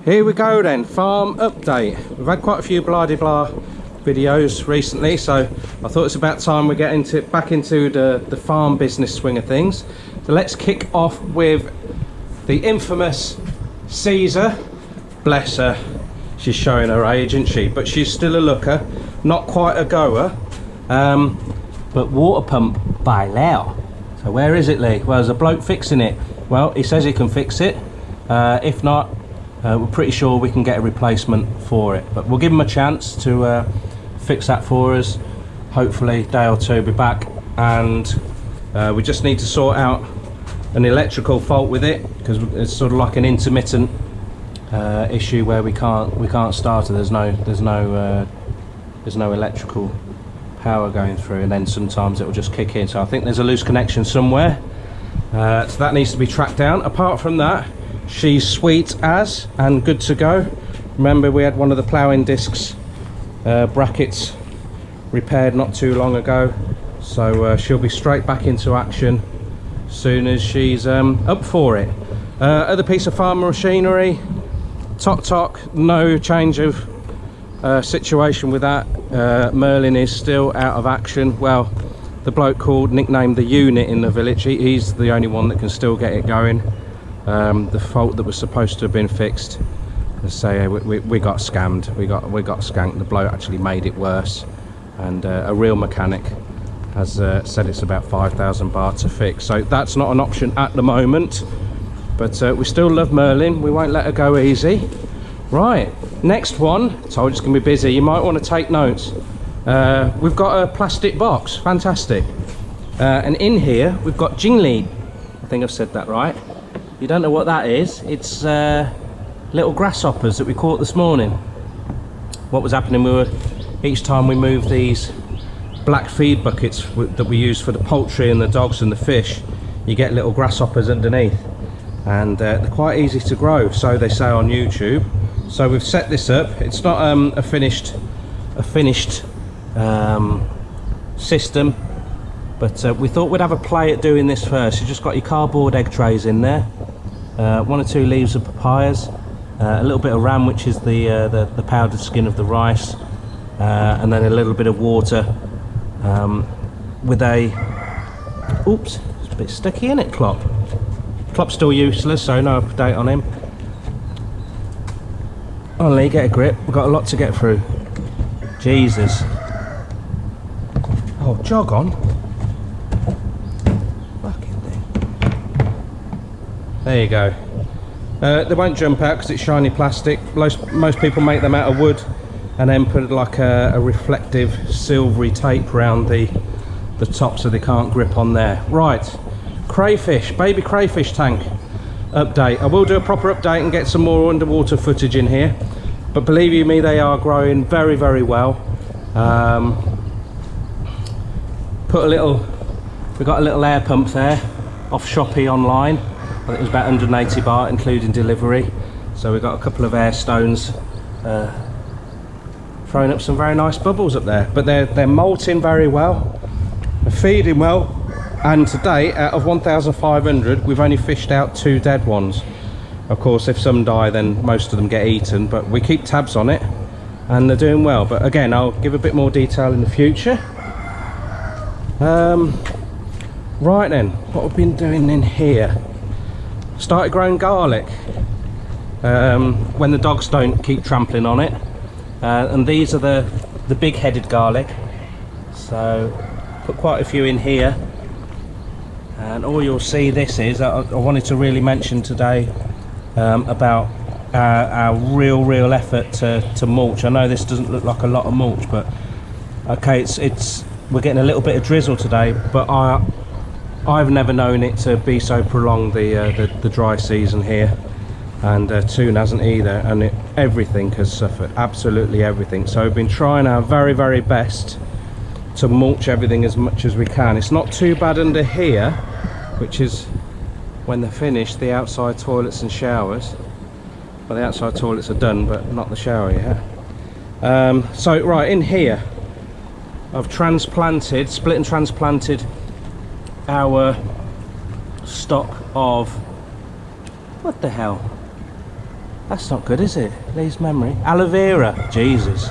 Here we go then, farm update. We've had quite a few blah de blah videos recently, so I thought it's about time we get back into the farm business swing of things. So let's kick off with the infamous Caesar. Bless her, she's showing her age, isn't she? But she's still a looker, not quite a goer. But water pump by Lau. So where is it, Lee? Well, there's a bloke fixing it. Well, he says he can fix it. If not, we're pretty sure we can get a replacement for it, but we'll give him a chance to fix that for us. Hopefully a day or two be back, and we just need to sort out an electrical fault with it, because it's sort of like an intermittent issue where we can't start it. There's no electrical power going through, and then sometimes it will just kick in. So I think there's a loose connection somewhere, so that needs to be tracked down. Apart from that, she's sweet as and good to go. Remember, we had one of the ploughing discs brackets repaired not too long ago, so she'll be straight back into action as soon as she's up for it. Other piece of farm machinery, tock, no change of situation with that. Merlin is still out of action. Well, the bloke nicknamed the unit in the village, he's the only one that can still get it going. The fault that was supposed to have been fixed, let's say, we got scammed, we got skanked. The bloke actually made it worse, and a real mechanic has said it's about 5,000 baht to fix, so that's not an option at the moment. But we still love Merlin, we won't let her go easy. Right, next one, told you it's going to be busy, you might want to take notes. We've got a plastic box, fantastic, and in here we've got jingli. I think I've said that right. You don't know what that is? It's little grasshoppers that we caught this morning. What was happening, each time we moved these black feed buckets that we use for the poultry and the dogs and the fish, you get little grasshoppers underneath, and they're quite easy to grow, so they say on YouTube. So we've set this up. It's not a finished system, but we thought we'd have a play at doing this first. You just got your cardboard egg trays in there, 1 or 2 leaves of papayas, a little bit of ram, which is the powdered skin of the rice, and then a little bit of water, with a, oops, it's a bit sticky, isn't it, Klopp? Klopp's still useless, so no update on him. On Lee, get a grip, we've got a lot to get through. Jesus. Oh, jog on. There you go. They won't jump out because it's shiny plastic. Most people make them out of wood and then put like a reflective silvery tape around the top so they can't grip on there. Right, crayfish, baby crayfish tank update. I will do a proper update and get some more underwater footage in here, but believe you me, they are growing very, very well. We got a little air pump there off Shopee online. I think it was about 180 baht including delivery, so we've got a couple of air stones throwing up some very nice bubbles up there. But they're molting very well, they're feeding well, and today out of 1,500 we've only fished out 2 dead ones. Of course, if some die then most of them get eaten, but we keep tabs on it and they're doing well. But again, I'll give a bit more detail in the future. Right then, what we've been doing in here, started growing garlic when the dogs don't keep trampling on it, and these are the big headed garlic, so put quite a few in here. And all you'll see, this is I wanted to really mention today about our real effort to mulch. I know this doesn't look like a lot of mulch, but okay, we're getting a little bit of drizzle today, but I've never known it to be so prolonged, the dry season here, and Toon hasn't either, and everything has suffered, absolutely everything. So we've been trying our very, very best to mulch everything as much as we can. It's not too bad under here, which is, when they're finished, the outside toilets and showers. Well, the outside toilets are done, but not the shower yet. So right in here, I've split and transplanted our stock of, what the hell, That's not good, is it? Leaves memory. Aloe vera, Jesus.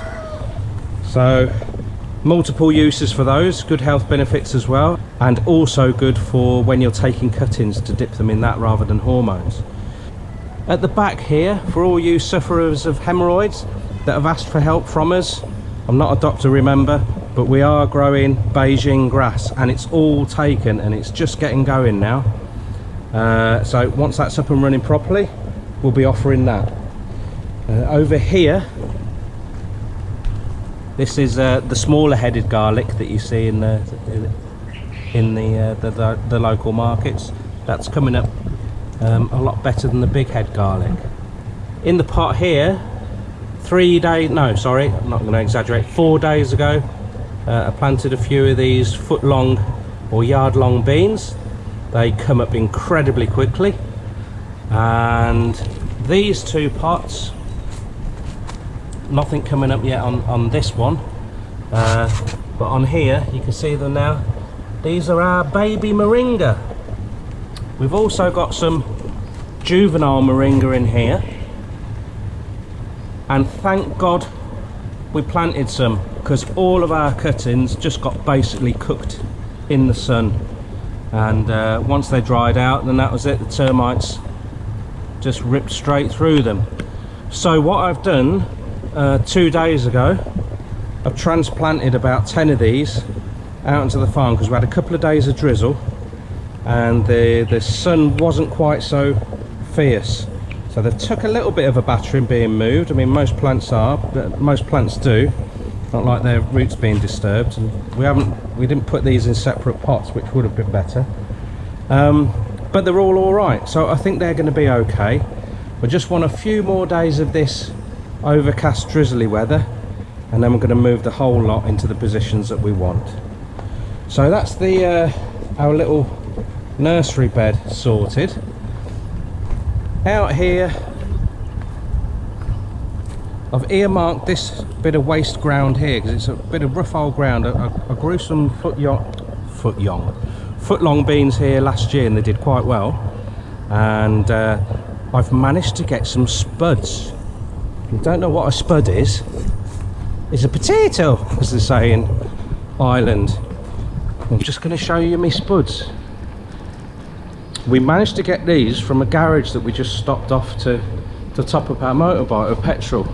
So multiple uses for those, good health benefits as well, and also good for when you're taking cuttings to dip them in that rather than hormones. At the back here, for all you sufferers of hemorrhoids that have asked for help from us, I'm not a doctor, remember, but we are growing Beijing grass, and it's all taken and it's just getting going now. So once that's up and running properly, we'll be offering that. Over here, this is the smaller headed garlic that you see in the local markets. That's coming up a lot better than the big head garlic. In the pot here, 4 days ago, I planted a few of these foot long or yard long beans. They come up incredibly quickly, and these 2 pots, nothing coming up yet on this one, but on here you can see them now. These are our baby moringa. We've also got some juvenile moringa in here, and thank God we planted some, because all of our cuttings just got basically cooked in the sun, and once they dried out, then that was it. The termites just ripped straight through them. So what I've done 2 days ago, I've transplanted about 10 of these out into the farm, because we had a couple of days of drizzle and the sun wasn't quite so fierce, so they took a little bit of a battering being moved. I mean, most plants do, not like their roots being disturbed, and we didn't put these in separate pots, which would have been better, but they're all right, so I think they're going to be okay. We just want a few more days of this overcast drizzly weather, and then we're going to move the whole lot into the positions that we want. So that's the our little nursery bed sorted. Out here I've earmarked this bit of waste ground here because it's a bit of rough old ground. I grew some foot long beans here last year and they did quite well, and I've managed to get some spuds. If you don't know what a spud is, it's a potato, as they say in Ireland. I'm just going to show you my spuds. We managed to get these from a garage that we just stopped off to top up our motorbike with petrol,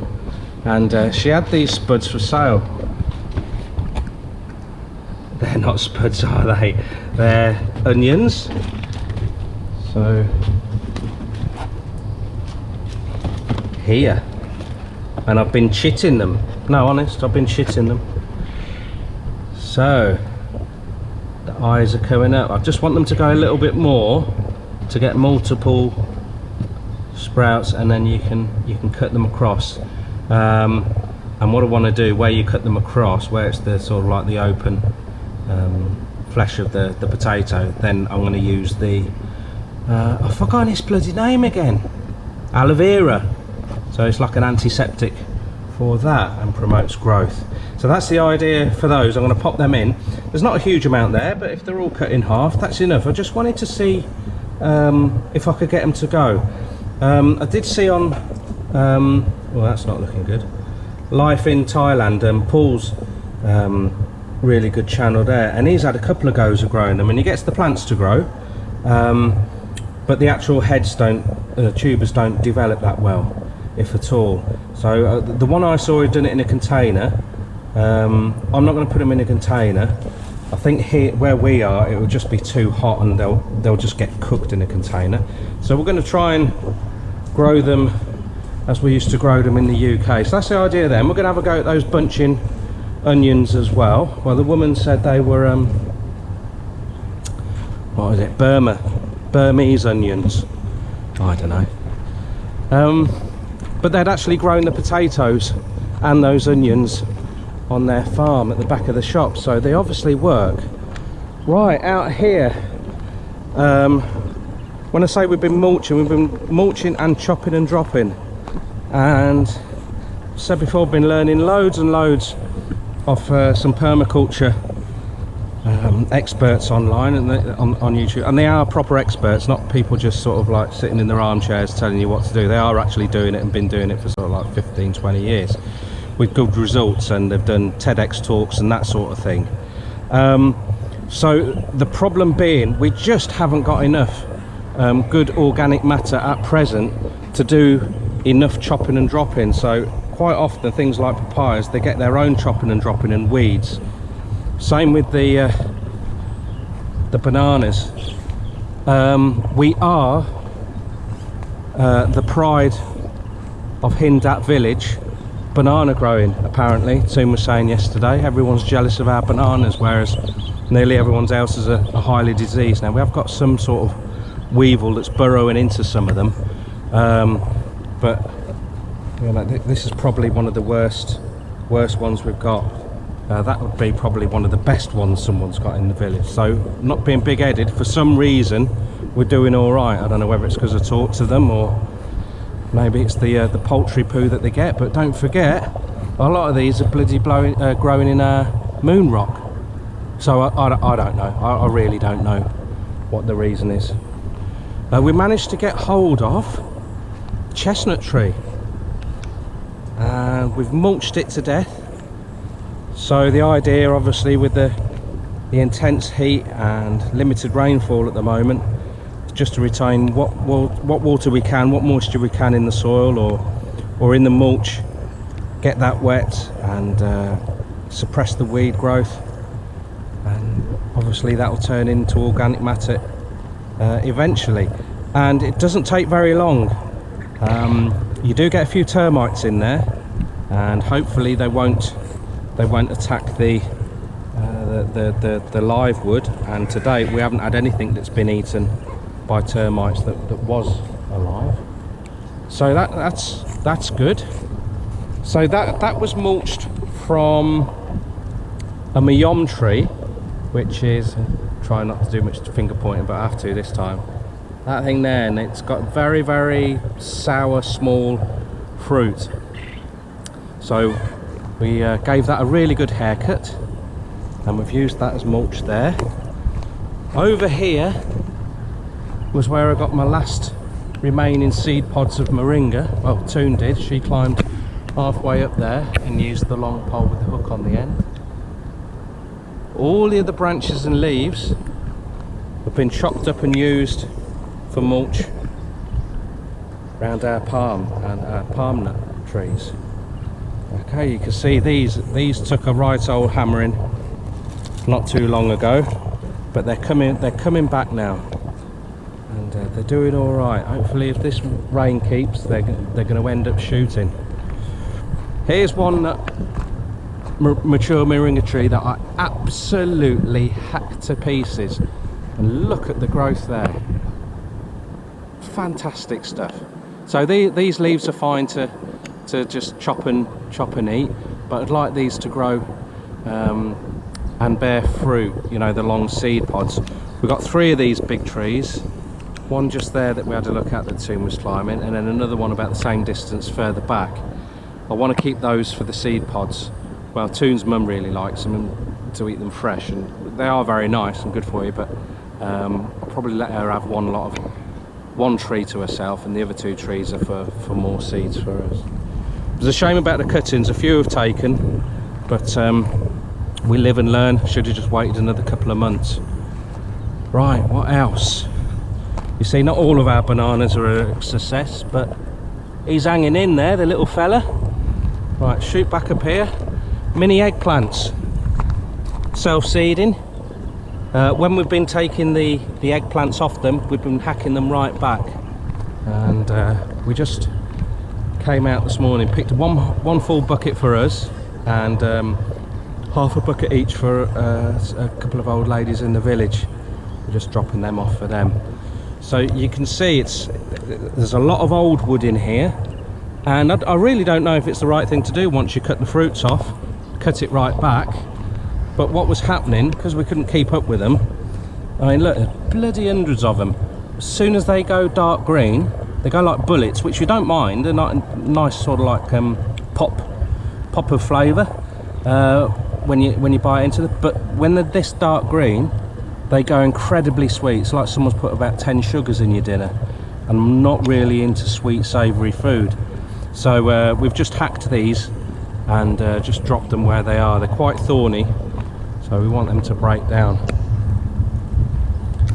and she had these spuds for sale. They're not spuds, are they? They're onions. So here, and I've been chitting them. No, honest, I've been chitting them. So the eyes are coming up. I just want them to go a little bit more to get multiple sprouts, and then you can cut them across. And what I want to do, where you cut them across, where it's the sort of like the open flesh of the potato, then I'm going to use the I've forgotten its bloody name again, aloe vera. So it's like an antiseptic for that and promotes growth. So that's the idea for those. I'm going to pop them in. There's not a huge amount there, but if they're all cut in half, that's enough. I just wanted to see if I could get them to go. I did see on well, that's not looking good, Life in Thailand, Paul's really good channel there, and he's had a couple of goes of growing them, and he gets the plants to grow, but the actual heads don't, tubers don't develop that well, if at all. So the one I saw, he'd done it in a container. I'm not going to put them in a container. I think here where we are, it will just be too hot and they'll just get cooked in a container. So we're going to try and grow them as we used to grow them in the UK. So that's the idea then. We're going to have a go at those bunching onions as well. Well, the woman said they were what was it, Burmese onions, I don't know, but they'd actually grown the potatoes and those onions on their farm at the back of the shop, so they obviously work. Right, out here, when I say we've been mulching and chopping and dropping, and said before, I've been learning loads and loads of some permaculture experts online and on YouTube, and they are proper experts, not people just sort of like sitting in their armchairs telling you what to do. They are actually doing it and been doing it for sort of like 15-20 years with good results, and they've done TEDx talks and that sort of thing. So the problem being, we just haven't got enough good organic matter at present to do enough chopping and dropping. So quite often things like papayas, they get their own chopping and dropping and weeds. Same with the bananas. We are the pride of Hindat village banana growing, apparently. Toon was saying yesterday everyone's jealous of our bananas, whereas nearly everyone else is a highly diseased. Now we have got some sort of weevil that's burrowing into some of them, but you know, this is probably one of the worst ones we've got. That would be probably one of the best ones someone's got in the village. So not being big-headed, for some reason we're doing all right. I don't know whether it's because I talk to them or maybe it's the poultry poo that they get. But don't forget, a lot of these are bloody growing in moon rock. So I don't know. I really don't know what the reason is. We managed to get hold of chestnut tree. We've mulched it to death. So the idea, obviously, with the intense heat and limited rainfall at the moment, is just to retain what water we can, what moisture we can in the soil or in the mulch, get that wet and suppress the weed growth, and obviously that will turn into organic matter eventually. And it doesn't take very long. You do get a few termites in there, and hopefully they won't attack the live wood, and to date we haven't had anything that's been eaten by termites that was alive. So that's good. So that was mulched from a mayom tree, which is, try not to do much finger pointing, but I have to this time. That thing there, and it's got very, very sour small fruit. So we gave that a really good haircut, and we've used that as mulch there. Over here was where I got my last remaining seed pods of moringa. Well, Toon did. She climbed halfway up there and used the long pole with the hook on the end. All the other branches and leaves have been chopped up and used for mulch around our palm and our palm nut trees. Okay, you can see these took a right old hammering not too long ago, but they're coming back now, and they're doing all right. Hopefully, if this rain keeps, they're going to end up shooting. Here's one mature moringa tree that I absolutely hacked to pieces, and look at the growth there. Fantastic stuff. So these leaves are fine to just chop and eat, but I'd like these to grow and bear fruit, you know, the long seed pods. We've got 3 of these big trees, one just there that we had a look at that Toon was climbing, and then another one about the same distance further back. I want to keep those for the seed pods. Well, Toon's mum really likes them, to eat them fresh, and they are very nice and good for you, but I'll probably let her have one tree to herself, and the other 2 trees are for more seeds for us. It's a shame about the cuttings. A few have taken, but we live and learn. Should have just waited another couple of months. Right, what else? You see, not all of our bananas are a success, but he's hanging in there, the little fella. Right, shoot back up here. Mini eggplants, self-seeding. When we've been taking the eggplants off them, we've been hacking them right back, and we just came out this morning, picked one full bucket for us, and half a bucket each for a couple of old ladies in the village. We're just dropping them off for them. So you can see there's a lot of old wood in here, and I really don't know if it's the right thing to do once you cut the fruits off, cut it right back. But what was happening, because we couldn't keep up with them, I mean, look, there's bloody hundreds of them. As soon as they go dark green, they go like bullets, which you don't mind. They're not nice, sort of like pop of flavour. when you bite into them, but when they're this dark green, they go incredibly sweet. It's like someone's put about 10 sugars in your dinner, and I'm not really into sweet savoury food. So we've just hacked these and just dropped them where they are. They're quite thorny, so we want them to break down.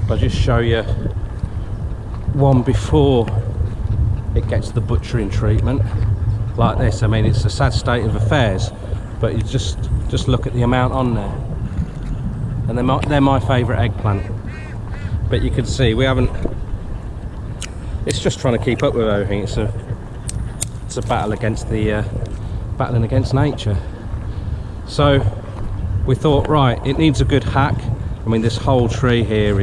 I'll just show you one before it gets the butchering treatment, like this. I mean, it's a sad state of affairs, but you just look at the amount on there, and they're my favourite eggplant. But you can see we haven't. It's just trying to keep up with everything. It's a battle against the battling against nature. So we thought, right, it needs a good hack. I mean, this whole tree here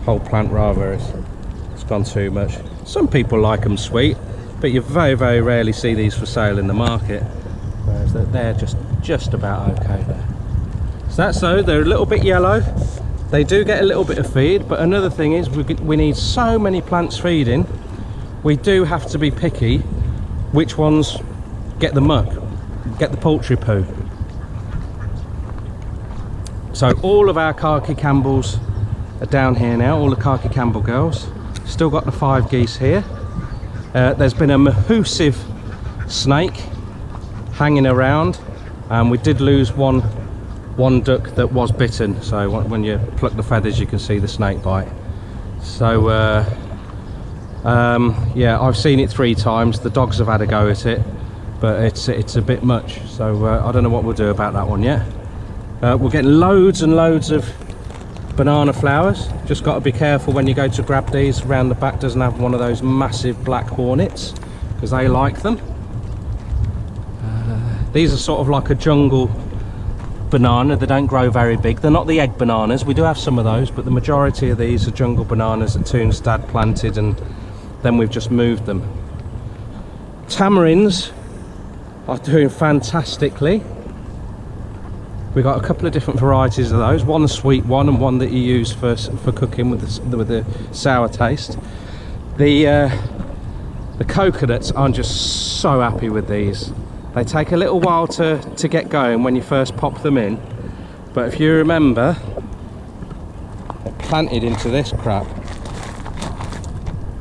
whole plant rather, it's gone too much. Some people like them sweet, but you very, very rarely see these for sale in the market, whereas they're just about okay there. So they're a little bit yellow. They do get a little bit of feed, but another thing is we need so many plants feeding, we do have to be picky which ones get the muck, get the poultry poo. So all of our khaki Campbells are down here now, all the khaki Campbell girls. Still got the 5 geese here. There's been a massive snake hanging around, and we did lose one duck that was bitten. So when you pluck the feathers, you can see the snake bite. So yeah, I've seen it 3 times. The dogs have had a go at it, but it's a bit much. So I don't know what we'll do about that one yet. We're getting loads and loads of banana flowers. Just got to be careful when you go to grab these. Around the back doesn't have one of those massive black hornets, because they like them. These are sort of like a jungle banana. They don't grow very big. They're not the egg bananas. We do have some of those, but the majority of these are jungle bananas that Toonstad planted, and then we've just moved them. Tamarins are doing fantastically. We've got a couple of different varieties of those. One a sweet one, and one that you use for cooking with the sour taste. The coconuts, I'm just so happy with these. They take a little while to get going when you first pop them in, but if you remember, they're planted into this crap,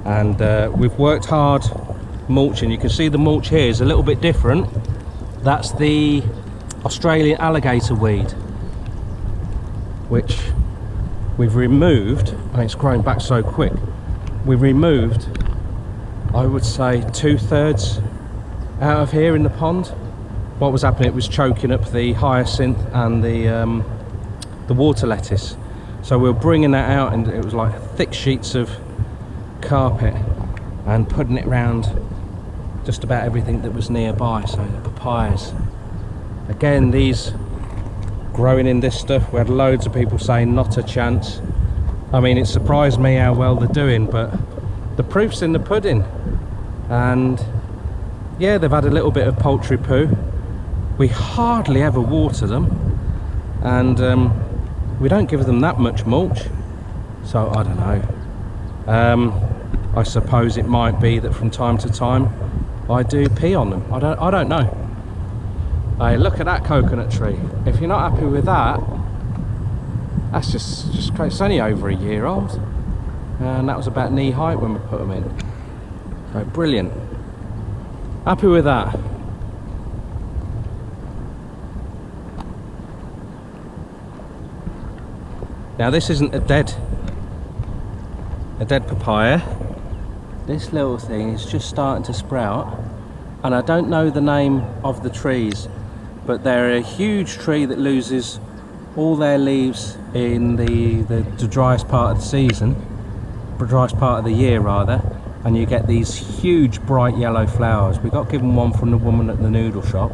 and we've worked hard mulching. You can see the mulch here is a little bit different. That's the Australian alligator weed, which we've removed, and it's growing back so quick. We've removed, I would say, 2/3 out of here in the pond. What was happening, it was choking up the hyacinth and the water lettuce. So we were bringing that out, and it was like thick sheets of carpet, and putting it around just about everything that was nearby. So the papayas, again, these growing in this stuff, we had loads of people saying not a chance. I mean, it surprised me how well they're doing, but the proof's in the pudding. And yeah, they've had a little bit of poultry poo. We hardly ever water them, and we don't give them that much mulch, so I don't know. I suppose it might be that from time to time I do pee on them. I don't know. Hey, look at that coconut tree. If you're not happy with that, that's just great. It's only over a year old, and that was about knee height when we put them in. So brilliant. Happy with that. Now this isn't a dead papaya. This little thing is just starting to sprout, and I don't know the name of the trees, but they're a huge tree that loses all their leaves in the driest part of the season, the driest part of the year rather, and you get these huge bright yellow flowers. We got given one from the woman at the noodle shop,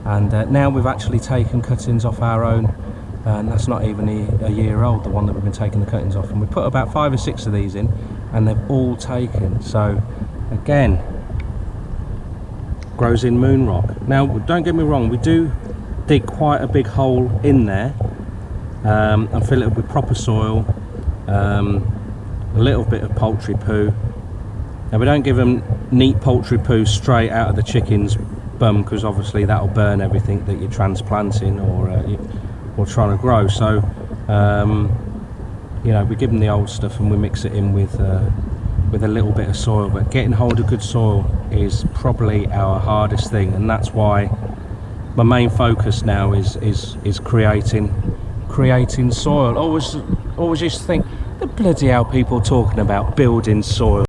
and now we've actually taken cuttings off our own, and that's not even a year old, the one that we've been taking the cuttings off, and we put about 5 or 6 of these in, and they've all taken. So again, grows in moon rock. Now don't get me wrong, we do dig quite a big hole in there and fill it up with proper soil, a little bit of poultry poo. Now we don't give them neat poultry poo straight out of the chickens bum, because obviously that'll burn everything that you're transplanting or trying to grow. So you know, we give them the old stuff and we mix it in with a little bit of soil. But getting hold of good soil is probably our hardest thing, and that's why my main focus now is creating soil. Always used to think, the bloody hell people talking about building soil,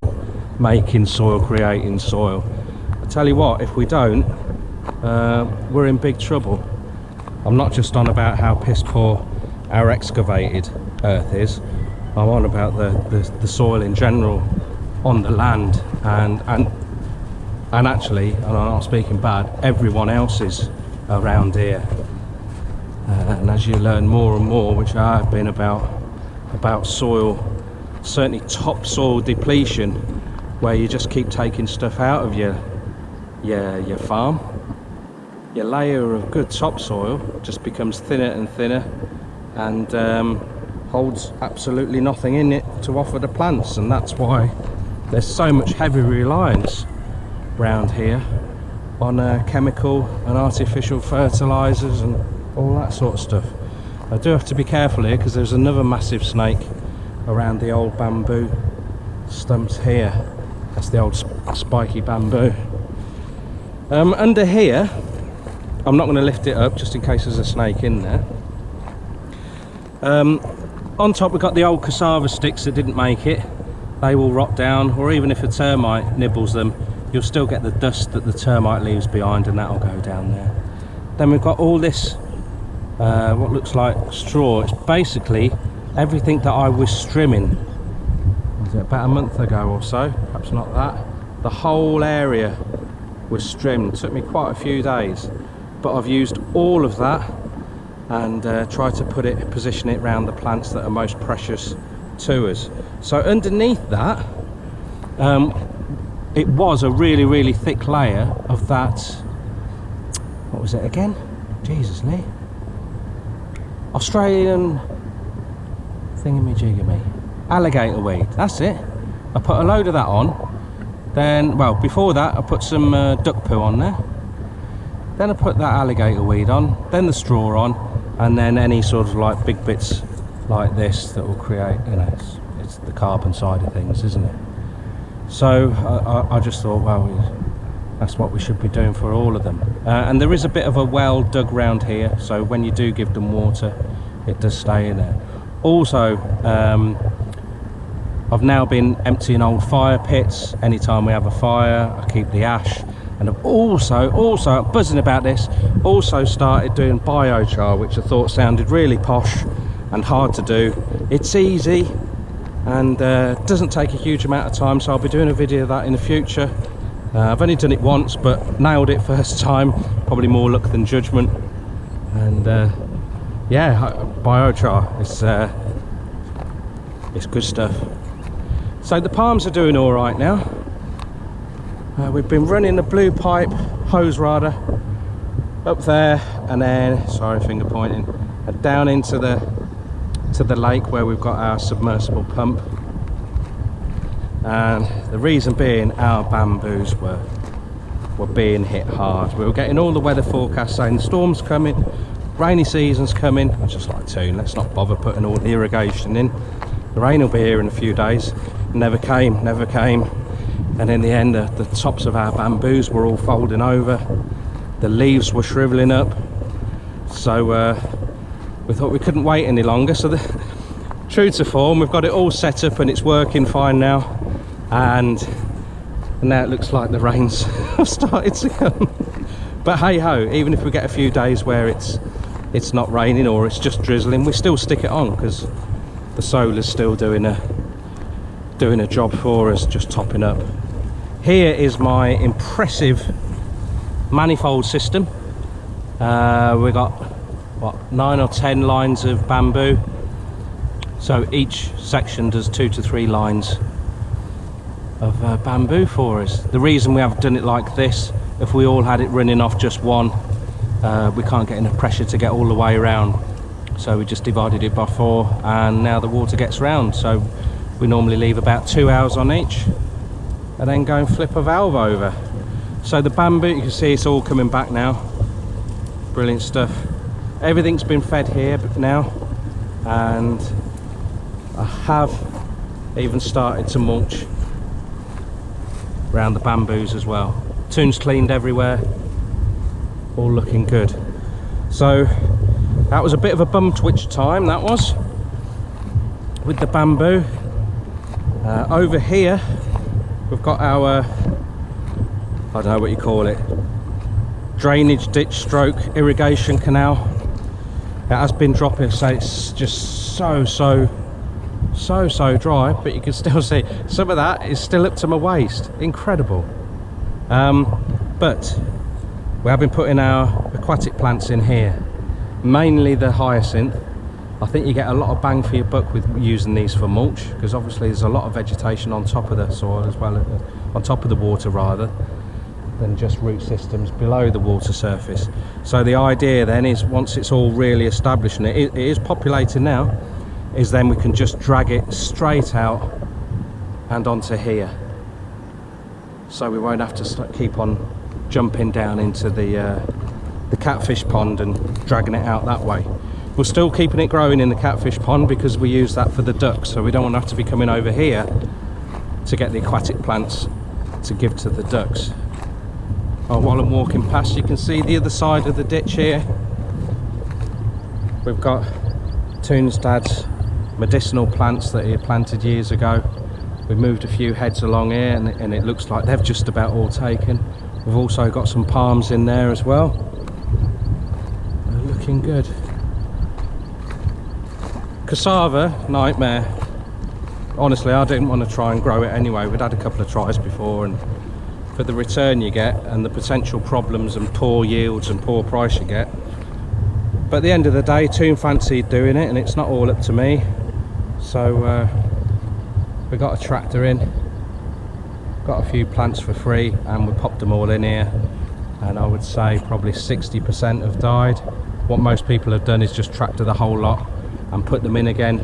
making soil, creating soil. I tell you what, if we don't, we're in big trouble. I'm not just on about how piss poor our excavated earth is, I'm on about the soil in general on the land, and actually, and I'm not speaking bad, everyone else's around here. And as you learn more and more, which I have been about soil, certainly topsoil depletion, where you just keep taking stuff out of your farm, your layer of good topsoil just becomes thinner and thinner, and holds absolutely nothing in it to offer the plants. And that's why there's so much heavy reliance around here on chemical and artificial fertilizers and all that sort of stuff. I do have to be careful here because there's another massive snake around the old bamboo stumps here. That's the old spiky bamboo. Under here, I'm not going to lift it up just in case there's a snake in there. On top we've got the old cassava sticks that didn't make it. They will rot down, or even if a termite nibbles them, you'll still get the dust that the termite leaves behind, and that'll go down there. Then we've got all this what looks like straw. It's basically everything that I was trimming, was it about a month ago or so, perhaps not that. The whole area was trimmed. It took me quite a few days, but I've used all of that and tried to position it around the plants that are most precious to us. So underneath that, it was a really thick layer of that, what was it again? Jesus Lee. Australian thingamajigamy. Alligator weed, that's it. I put a load of that on. Then, well, before that I put some duck poo on there. Then I put that alligator weed on, then the straw on, and then any sort of like big bits like this that will create, you know, it's the carbon side of things, isn't it? So I just thought, well, that's what we should be doing for all of them. And there is a bit of a well dug round here, so when you do give them water, it does stay in there. Also, I've now been emptying old fire pits. Anytime we have a fire, I keep the ash. And I've also buzzing about this, also started doing biochar, which I thought sounded really posh and hard to do. It's easy and doesn't take a huge amount of time, so I'll be doing a video of that in the future. I've only done it once, but nailed it first time. Probably more luck than judgment. And yeah, biochar, it's good stuff. So the palms are doing all right now. We've been running the blue pipe hose rather up there, and then, sorry, finger pointing, down into the lake where we've got our submersible pump. And the reason being, our bamboos were being hit hard. We were getting all the weather forecasts saying the storm's coming, rainy season's coming. I was just like, let's not bother putting all the irrigation in. The rain will be here in a few days. Never came. And in the end, the tops of our bamboos were all folding over. The leaves were shriveling up. So we thought we couldn't wait any longer. So true to form, we've got it all set up and it's working fine now. And now it looks like the rains have started to come. But hey ho, even if we get a few days where it's not raining or it's just drizzling, we still stick it on because the solar's still doing a job for us, just topping up. Here is my impressive manifold system. We've got what, 9 or 10 lines of bamboo, so each section does 2 to 3 lines of bamboo for us. The reason we have done it like this, if we all had it running off just one, we can't get enough pressure to get all the way around, so we just divided it by 4, and now the water gets round. So we normally leave about 2 hours on each and then go and flip a valve over. So the bamboo, you can see it's all coming back now. Brilliant stuff. Everything's been fed here now, and I have even started to mulch around the bamboos as well. Tune's cleaned everywhere, all looking good. So that was a bit of a bum twitch time, that was, with the bamboo. Over here we've got our, I don't know what you call it, drainage ditch stroke irrigation canal. It has been dropping, so it's just so dry, but you can still see some of that is still up to my waist. Incredible. But we have been putting our aquatic plants in here, mainly the hyacinth. I think you get a lot of bang for your buck with using these for mulch, because obviously there's a lot of vegetation on top of the soil as well, on top of the water rather, than just root systems below the water surface. So the idea then is, once it's all really established, and it is populating now, is then we can just drag it straight out and onto here. So we won't have to keep on jumping down into the catfish pond and dragging it out that way. We're still keeping it growing in the catfish pond because we use that for the ducks, so we don't want to have to be coming over here to get the aquatic plants to give to the ducks. While I'm walking past, you can see the other side of the ditch here. We've got Toon's dad's medicinal plants that he planted years ago. We moved a few heads along here, and it looks like they've just about all taken. We've also got some palms in there as well. They're looking good. Cassava, nightmare. Honestly, I didn't want to try and grow it anyway. We'd had a couple of tries before, and for the return you get and the potential problems and poor yields and poor price you get. But at the end of the day, Toon fancied doing it, and it's not all up to me. So we got a tractor in, got a few plants for free, and we popped them all in here, and I would say probably 60% have died. What most people have done is just tractor the whole lot and put them in again,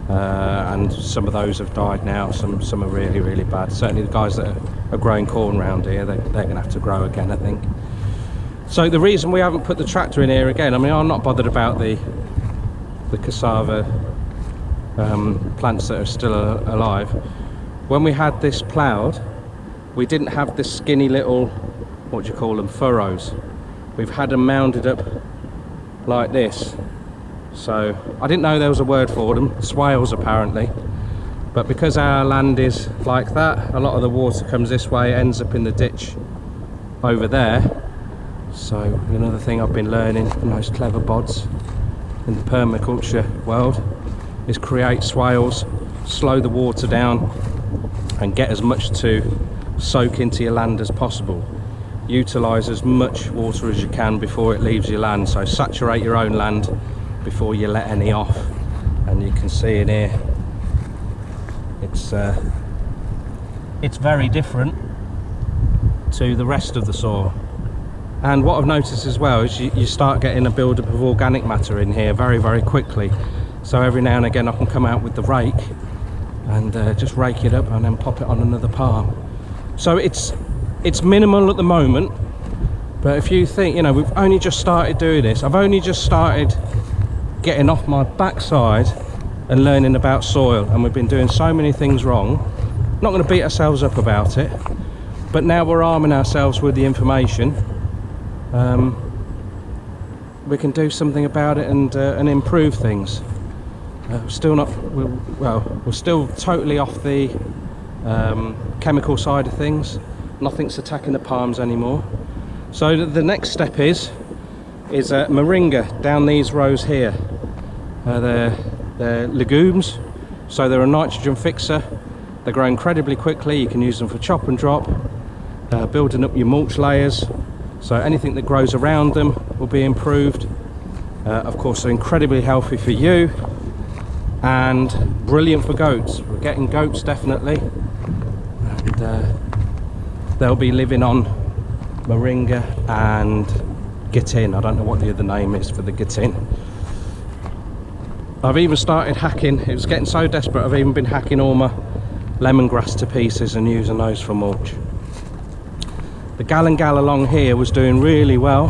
and some of those have died now. Some are really bad. Certainly the guys that are growing corn around here, they're going to have to grow again, I think. So the reason we haven't put the tractor in here again, I mean, I'm not bothered about the cassava plants that are still alive. When we had this ploughed, we didn't have the skinny little, what do you call them, furrows. We've had them mounded up like this. So I didn't know there was a word for them, swales apparently. But because our land is like that, a lot of the water comes this way, ends up in the ditch over there. So another thing I've been learning from those clever bods in the permaculture world is create swales, slow the water down, and get as much to soak into your land as possible. Utilise as much water as you can before it leaves your land. So saturate your own land before you let any off. And you can see in here, it's very different to the rest of the soil. And what I've noticed as well is you start getting a build-up of organic matter in here very quickly. So every now and again I can come out with the rake and just rake it up and then pop it on another palm. So it's minimal at the moment, but if you think, you know, we've only just started doing this, I've only just started getting off my backside and learning about soil, and we've been doing so many things wrong. Not going to beat ourselves up about it, but now we're arming ourselves with the information. We can do something about it and improve things. We're still totally off the chemical side of things. Nothing's attacking the palms anymore. So the next step is moringa down these rows here. They're legumes, so they're a nitrogen fixer. They grow incredibly quickly. You can use them for chop and drop, building up your mulch layers. So anything that grows around them will be improved. Of course, they're incredibly healthy for you and brilliant for goats. We're getting goats definitely, and they'll be living on moringa and gittin. I don't know what the other name is for the gittin. I've even started hacking. It was getting so desperate, I've even been hacking all my lemongrass to pieces and using those for mulch. The galangal along here was doing really well,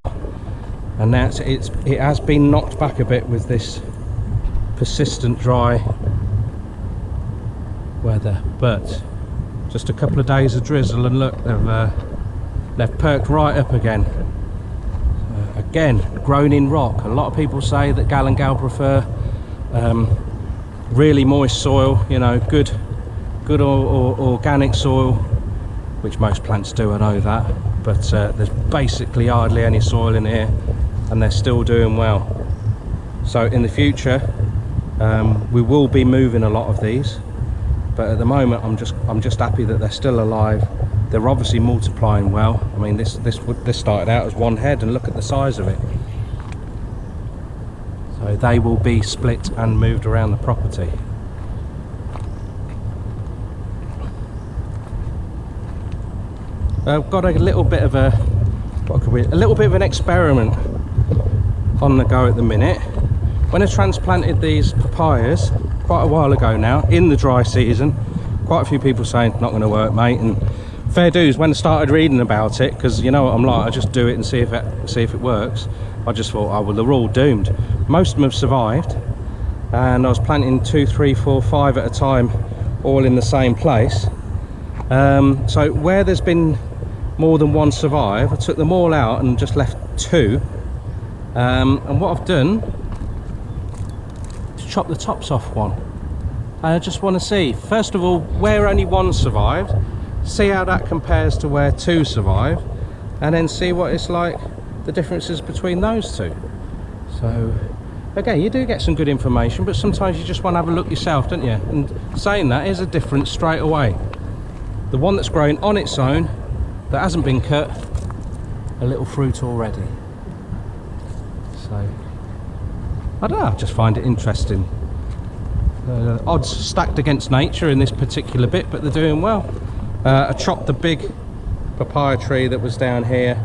and now it has been knocked back a bit with this persistent dry weather. But just a couple of days of drizzle and look, they've perked right up again. Again, grown in rock. A lot of people say that galangal prefer really moist soil, you know, good or organic soil, which most plants do, I know that, but there's basically hardly any soil in here, and they're still doing well. So in the future we will be moving a lot of these, but at the moment I'm just happy that they're still alive. They're obviously multiplying well. I mean, this started out as one head, and look at the size of it. So they will be split and moved around the property. I've got a little bit of an experiment on the go at the minute. When I transplanted these papayas quite a while ago now, in the dry season, quite a few people saying not going to work, mate, and fair dues. When I started reading about it, because you know what I'm like, I just do it and see if it works. I just thought, oh well, they're all doomed. Most of them have survived, and I was planting 2, 3, 4, 5 at a time, all in the same place. So where there's been more than one survive, I took them all out and just left 2. And what I've done is chop the tops off one. And I just want to see, first of all, where only 1 survived, see how that compares to where 2 survive, and then see what it's like, the differences between those 2. So okay, you do get some good information, but sometimes you just want to have a look yourself, don't you? And saying that, is a difference straight away. The one that's growing on its own, that hasn't been cut, a little fruit already. So I don't know, I just find it interesting. Odds stacked against nature in this particular bit, but they're doing well. I chopped the big papaya tree that was down here.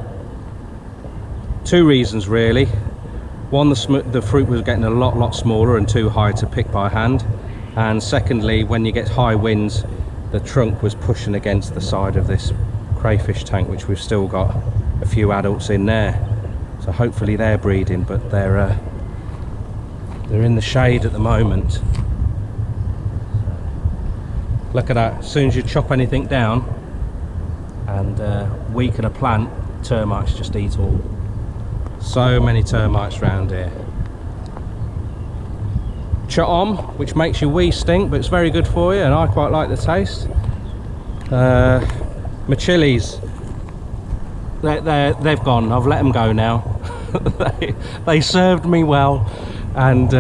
2 reasons really. One, the fruit was getting a lot smaller and too high to pick by hand, and secondly, when you get high winds, the trunk was pushing against the side of this crayfish tank, which we've still got a few adults in there, so hopefully they're breeding, but they're in the shade at the moment. Look at that, as soon as you chop anything down and weaken a plant, termites just eat all. So many termites around here. Cha-om, which makes your wee stink, but it's very good for you, and I quite like the taste. My chilies, they've gone. I've let them go now. they served me well, and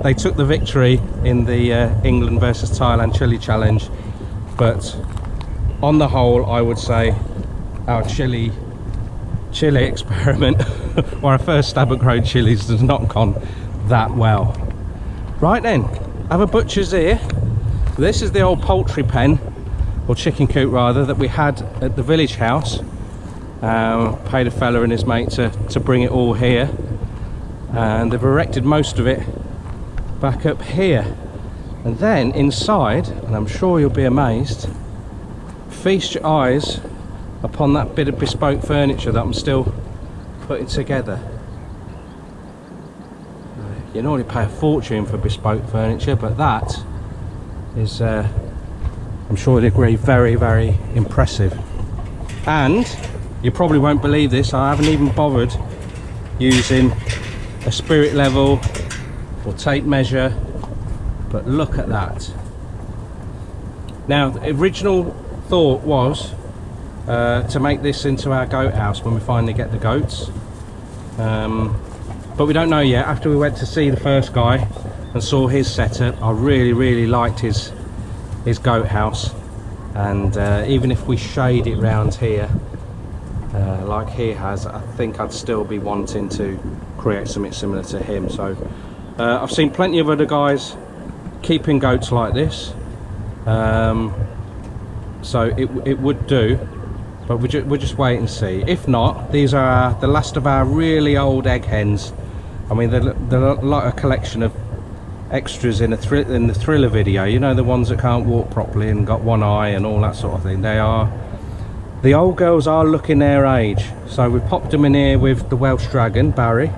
they took the victory in the England versus Thailand chili challenge. But on the whole, I would say our chili experiment, or our first stab at growing chilies, has not gone that well. Right then, I have a butcher's here. This is the old poultry pen, or chicken coop rather, that we had at the village house. Paid a fella and his mate to bring it all here, and they've erected most of it back up here. And then inside, and I'm sure you'll be amazed, feast your eyes upon that bit of bespoke furniture that I'm still putting together. You normally pay a fortune for bespoke furniture, but that is, I'm sure you'd agree, very, very impressive. And you probably won't believe this, I haven't even bothered using a spirit level or tape measure, but look at that. Now, the original thought was to make this into our goat house when we finally get the goats, but we don't know yet. After we went to see the first guy and saw his setup, I really liked his goat house, and even if we shade it round here like he has, I think I'd still be wanting to create something similar to him. So I've seen plenty of other guys keeping goats like this, so it would do, but we'll just wait and see. If not, these are the last of our really old egg hens. I mean, they're like a collection of extras in the Thriller video, you know, the ones that can't walk properly and got one eye and all that sort of thing. They are The old girls are looking their age, so we popped them in here with the Welsh dragon Barry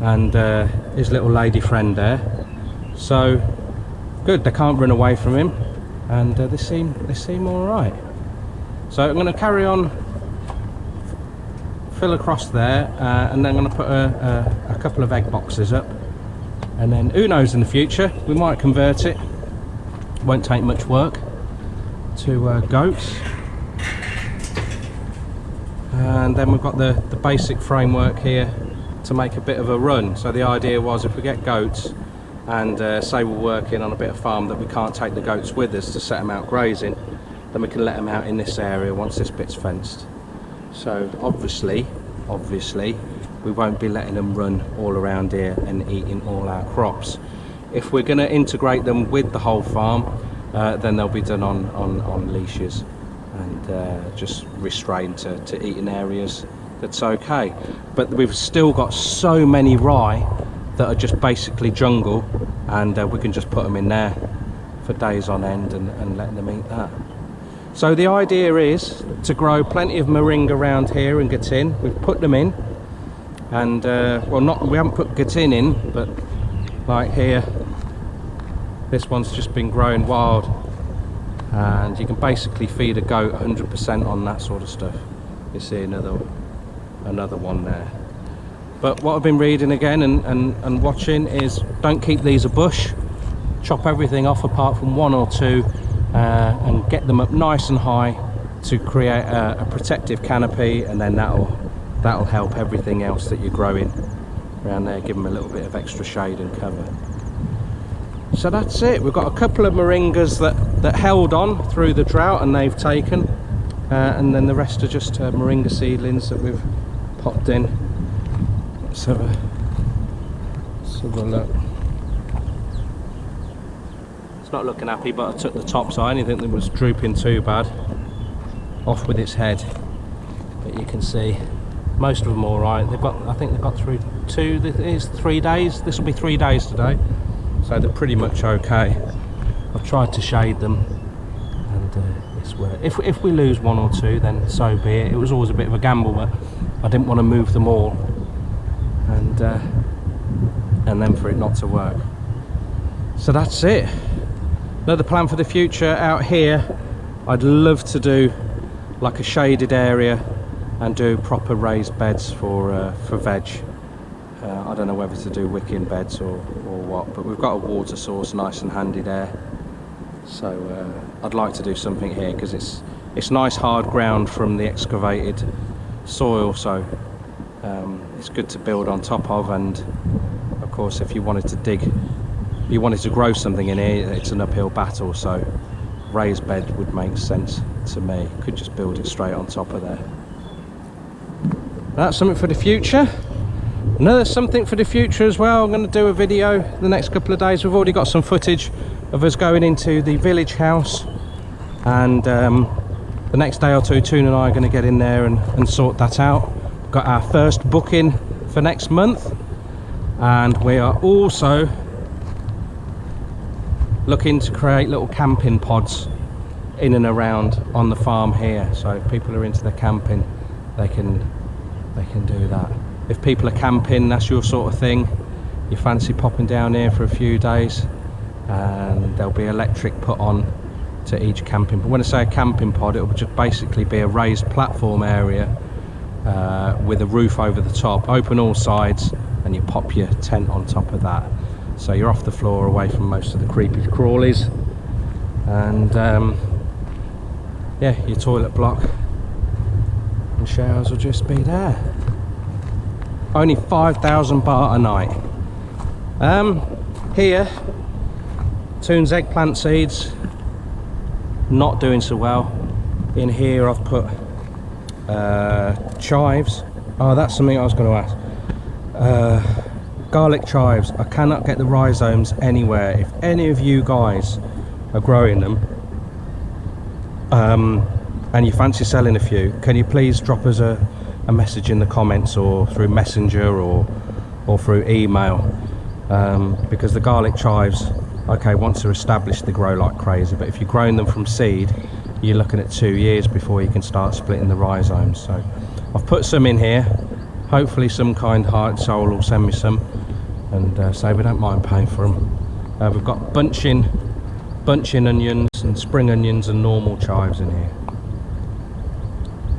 and his little lady friend there. So good, they can't run away from him, and they seem all right. So I'm going to carry on, fill across there, and then I'm going to put a couple of egg boxes up, and then who knows, in the future we might convert it. Won't take much work, to goats. And then we've got the basic framework here to make a bit of a run. So the idea was, if we get goats and say we're working on a bit of farm that we can't take the goats with us to set them out grazing, then we can let them out in this area once this bit's fenced. So obviously we won't be letting them run all around here and eating all our crops. If we're going to integrate them with the whole farm, then they'll be done on leashes and just restrained to eating areas. That's okay. But we've still got so many rye that are just basically jungle, and we can just put them in there for days on end and let them eat that. So the idea is to grow plenty of moringa around here and gatin. We've put them in, and well, we haven't put gatin in, but like here, this one's just been growing wild, and you can basically feed a goat 100% on that sort of stuff. You see another one there. But what I've been reading again and watching is, don't keep these a bush, chop everything off apart from one or two, and get them up nice and high to create a protective canopy, and then that'll help everything else that you're growing around there, give them a little bit of extra shade and cover. So that's it. We've got a couple of moringas that held on through the drought and they've taken, and then the rest are just moringa seedlings that we've popped in. Let's have a look. It's not looking happy, but I took the top side. Anything that was drooping too bad off with its head. But you can see most of them all right. I think they've got through 3 days. This will be 3 days today. So they're pretty much okay. I've tried to shade them, and it's worked. If we lose one or two, then so be it. It was always a bit of a gamble, but I didn't want to move them all, and then for it not to work. So that's it. Another plan for the future out here, I'd love to do like a shaded area and do proper raised beds for veg. I don't know whether to do wicking beds or what, but we've got a water source nice and handy there. So I'd like to do something here, because it's nice hard ground from the excavated soil, so it's good to build on top of. And of course, if you wanted to grow something in here, it's an uphill battle, so raised bed would make sense to me. Could just build it straight on top of there. That's something for the future. Another something for the future as well, I'm going to do a video the next couple of days. We've already got some footage of us going into the village house, and the next day or two, Toon and I are going to get in there and sort that out. We've got our first booking for next month, and we are also looking to create little camping pods in and around on the farm here. So if people are into their camping, they can do that. If people are camping, that's your sort of thing, you fancy popping down here for a few days, and there'll be electric put on to each camping. But when I say a camping pod, it'll just basically be a raised platform area with a roof over the top, open all sides, and you pop your tent on top of that. So you're off the floor, away from most of the creepy crawlies, and yeah, your toilet block and showers will just be there. Only 5,000 baht a night. Here, Toon's eggplant seeds, not doing so well. In here I've put chives. Oh, that's something I was going to ask. Garlic chives. I cannot get the rhizomes anywhere. If any of you guys are growing them, and you fancy selling a few, can you please drop us a message in the comments, or through messenger, or through email, because the garlic chives, okay, once they're established they grow like crazy, but if you're growing them from seed, you're looking at 2 years before you can start splitting the rhizomes. So I've put some in here. Hopefully some kind heart soul will send me some, and so we don't mind paying for them. We've got bunching onions and spring onions and normal chives in here.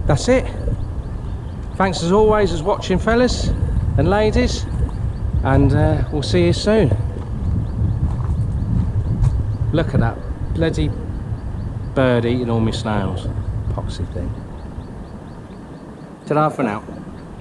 That's it. Thanks as always as watching, fellas and ladies, and we'll see you soon. Look at that bloody bird eating all my snails. Poxy thing. Ta-da for now.